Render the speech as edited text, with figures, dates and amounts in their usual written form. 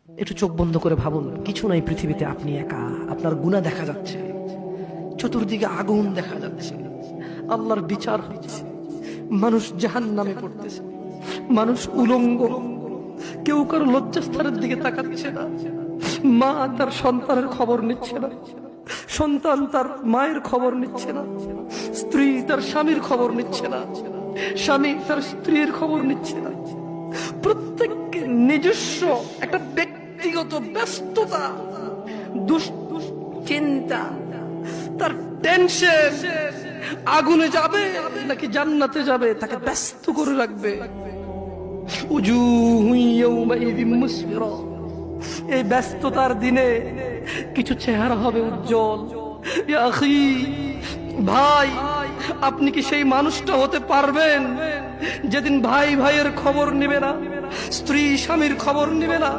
একটু চোখ বন্ধ করে ভাবুন, কিছু নাই পৃথিবীতে, আপনি একা, আপনার গুনাহ দেখা যাচ্ছে, চতুর্দিকে আগুন দেখা যাচ্ছে, আল্লাহর বিচার হচ্ছে, মানুষ জাহান্নামে পড়তেছে, মানুষ উলঙ্গ, কেউ কারো লজ্জাস্থানের দিকে তাকাচ্ছে না, মা তার সন্তানের খবর নিচ্ছে না, সন্তান তার মায়ের খবর নিচ্ছে না, স্ত্রী তার স্বামীর খবর নিচ্ছে না, স্বামী তার স্ত্রীর খবর নিচ্ছে না। প্রত্যেককে নিজস্ব একটা ব্যক্তিগত ব্যস্ততা, দুশ্চিন্তা, তার টেনশন, আগুনে যাবে নাকি জান্নাতে যাবে তাকে ব্যস্ত করে রাখবে। এই ব্যস্ততার দিনে কিছু চেহারা হবে উজ্জ্বল। ইয়া আখি, ভাই, আপনি কি সেই মানুষটা হতে পারবেন যেদিন ভাই ভাইয়ের খবর নেবে না, স্ত্রী স্বামীর খবর নেবে না?